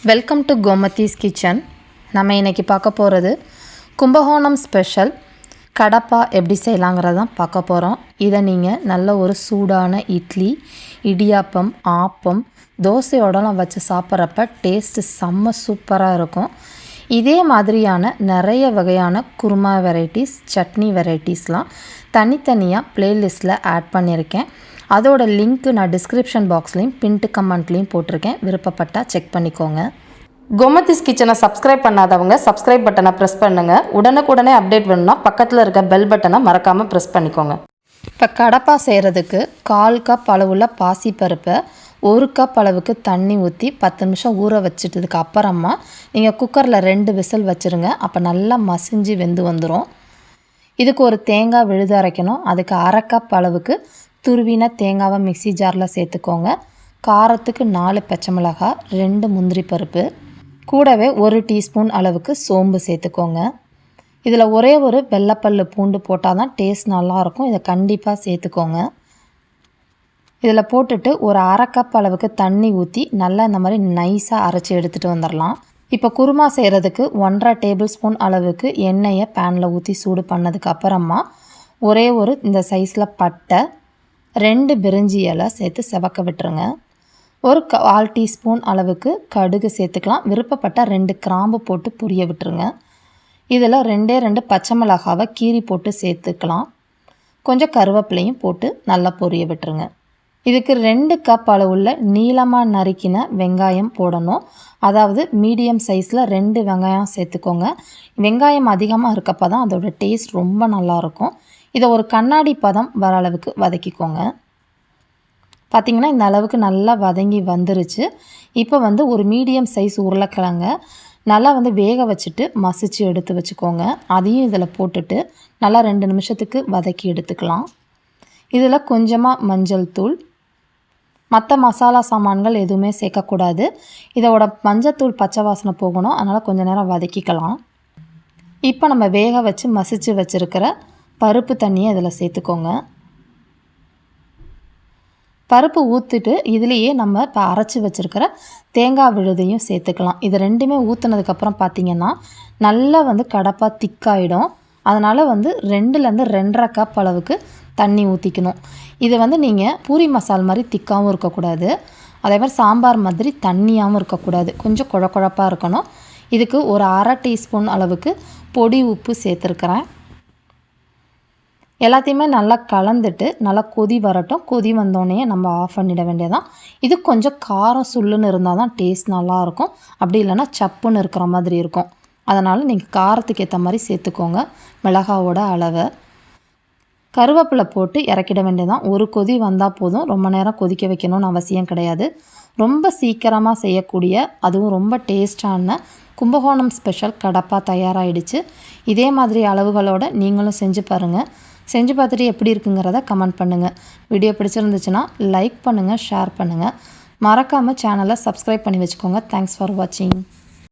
Welcome to Gomathi's kitchen. நம்ம இன்றைக்கி பார்க்க போகிறது கும்பகோணம் ஸ்பெஷல் கடப்பா எப்படி செய்யலாங்கிறது தான் பார்க்க போகிறோம். இதை நீங்கள் நல்ல ஒரு சூடான இட்லி, இடியாப்பம், ஆப்பம், தோசையோடலாம் வச்சு சாப்பிட்றப்ப டேஸ்ட்டு செம்ம சூப்பராக இருக்கும். இதே மாதிரியான நிறைய வகையான குருமா வெரைட்டிஸ், சட்னி வெரைட்டிஸ்லாம் தனித்தனியாக ப்ளேலிஸ்ட்டில் ஆட் பண்ணியிருக்கேன். அதோட லிங்க்கு நான் டிஸ்கிரிப்ஷன் பாக்ஸ்லேயும் பின்ட்டு கமெண்ட்லேயும் போட்டிருக்கேன். விருப்பப்பட்டால் செக் பண்ணிக்கோங்க. கோமதிஸ் கிச்சனை சப்ஸ்கிரைப் பண்ணாதவங்க சப்ஸ்கிரைப் பட்டனை ப்ரெஸ் பண்ணுங்கள். உடனுக்குடனே அப்டேட் வேணும்னா பக்கத்தில் இருக்க பெல் பட்டனை மறக்காமல் ப்ரெஸ் பண்ணிக்கோங்க. இப்போ கடப்பா செய்கிறதுக்கு 1/4 கப் அளவுள்ள பாசிப்பருப்பை 1 கப் அளவுக்கு தண்ணி ஊற்றி 10 நிமிஷம் ஊற வச்சுட்டதுக்கு அப்புறமா நீங்கள் குக்கரில் 2 விசில் வச்சுருங்க. அப்போ நல்லா மசிஞ்சு வெந்து வந்துடும். இதுக்கு ஒரு தேங்காய் விழுது அரைக்கணும். அதுக்கு 1/2 கப் அளவுக்கு துருவின தேங்காவை மிக்ஸி ஜாரில் சேர்த்துக்கோங்க. காரத்துக்கு 4 பச்சை மிளகாய், 2 முந்திரி பருப்பு, கூடவே 1 டீஸ்பூன் அளவுக்கு சோம்பு சேர்த்துக்கோங்க. இதில் ஒரே ஒரு வெள்ளைப்பல் பூண்டு போட்டால் தான் டேஸ்ட் நல்லாயிருக்கும். இதை கண்டிப்பாக சேர்த்துக்கோங்க. இதில் போட்டுட்டு ஒரு 1/2 கப் அளவுக்கு தண்ணி ஊற்றி நல்லா இந்த மாதிரி நைஸாக அரைச்சி எடுத்துகிட்டு வந்துடலாம். இப்போ குருமா செய்கிறதுக்கு 1/2 டேபிள் ஸ்பூன் அளவுக்கு எண்ணெயை பேனில் ஊற்றி சூடு பண்ணதுக்கு அப்புறமா ஒரே ஒரு இந்த சைஸில் பட்டை, 2 பிரிஞ்சி இலை சேர்த்து செவக்க விட்டுருங்க. ஒரு 1/4 டீஸ்பூன் அளவுக்கு கடுகு சேர்த்துக்கலாம். விருப்பப்பட்ட 2 கிராம்பு போட்டு பொரிய விட்டுருங்க. இதில் 2 பச்சை மிளகாவை கீரி போட்டு சேர்த்துக்கலாம். கொஞ்சம் கருவேப்பிலையும் போட்டு நல்லா பொரிய விட்டுருங்க. இதுக்கு 2 கப் அளவுள்ள நீளமாக நறுக்கின வெங்காயம் போடணும். அதாவது மீடியம் சைஸில் 2 வெங்காயம் சேர்த்துக்கோங்க. வெங்காயம் அதிகமாக இருக்கப்போ தான் அதோட டேஸ்ட் ரொம்ப நல்லாயிருக்கும். இதை ஒரு கண்ணாடி பதம் வர அளவுக்கு வதக்கிக்கோங்க. பார்த்திங்கன்னா இந்த அளவுக்கு நல்லா வதங்கி வந்துருச்சு. இப்போ ஒரு மீடியம் சைஸ் உருளைக்கிழங்க நல்லா வேக வச்சுட்டு மசிச்சு எடுத்து வச்சுக்கோங்க. அதையும் இதில் போட்டுட்டு நல்லா 2 நிமிஷத்துக்கு வதக்கி எடுத்துக்கலாம். இதில் கொஞ்சமாக மஞ்சள் தூள், மற்ற மசாலா சாமான்கள் எதுவுமே சேர்க்கக்கூடாது. இதோட மஞ்சத்தூள் பச்சை வாசனை போகணும். அதனால் கொஞ்சம் நேரம் வதக்கிக்கலாம். இப்போ நம்ம வேக வச்சு மசிச்சு வச்சுருக்கிற பருப்பு தண்ணியை இதில் சேர்த்துக்கோங்க. பருப்பு ஊற்றிட்டு இதுலேயே நம்ம இப்போ அரைச்சி வச்சுருக்கிற தேங்காய் விழுதையும் சேர்த்துக்கலாம். இது ரெண்டுமே ஊற்றுனதுக்கப்புறம் பார்த்திங்கன்னா நல்லா கடப்பா திக்காயிடும். அதனால் 2லேருந்து 2.5 கப் அளவுக்கு தண்ணி ஊற்றிக்கணும். இது நீங்கள் பூரி மசால் மாதிரி திக்காகவும் இருக்கக்கூடாது, அதே மாதிரி சாம்பார் மாதிரி தண்ணியாகவும் இருக்கக்கூடாது. கொஞ்சம் குழப்பாக இருக்கணும். இதுக்கு ஒரு 1/2 டீஸ்பூன் அளவுக்கு பொடி உப்பு சேர்த்துருக்குறேன். எல்லாத்தையுமே நல்லா கலந்துட்டு நல்லா கொதி வரட்டும். கொதி வந்தோடனே நம்ம ஆஃப் பண்ணிட வேண்டியதான். இது கொஞ்சம் காரம் சுள்ளுன்னு இருந்தால் தான் டேஸ்ட் நல்லாயிருக்கும். அப்படி இல்லைன்னா சப்புன்னு இருக்கிற மாதிரி இருக்கும். அதனால் நீங்கள் காரத்துக்கு ஏற்ற மாதிரி சேர்த்துக்கோங்க மிளகாவோட அளவை. கருவேப்பிலை போட்டு இறக்கிட வேண்டியதான். ஒரு கொதி வந்தால் போதும். ரொம்ப நேரம் கொதிக்க வைக்கணும்னு அவசியம் கிடையாது. ரொம்ப சீக்கிரமாக செய்யக்கூடிய, அதுவும் ரொம்ப டேஸ்டான கும்பகோணம் ஸ்பெஷல் கடப்பா தயாராகிடுச்சு. இதே மாதிரி அளவுகளோடு நீங்களும் செஞ்சு பாருங்கள். செஞ்சு பார்த்துட்டு எப்படி இருக்குங்கிறத கமெண்ட் பண்ணுங்கள். வீடியோ பிடிச்சிருந்துச்சுன்னா லைக் பண்ணுங்கள், ஷேர் பண்ணுங்கள். மறக்காமல் சேனலை சப்ஸ்கிரைப் பண்ணி வச்சுக்கோங்க. தேங்க்ஸ் ஃபார் வாட்சிங்.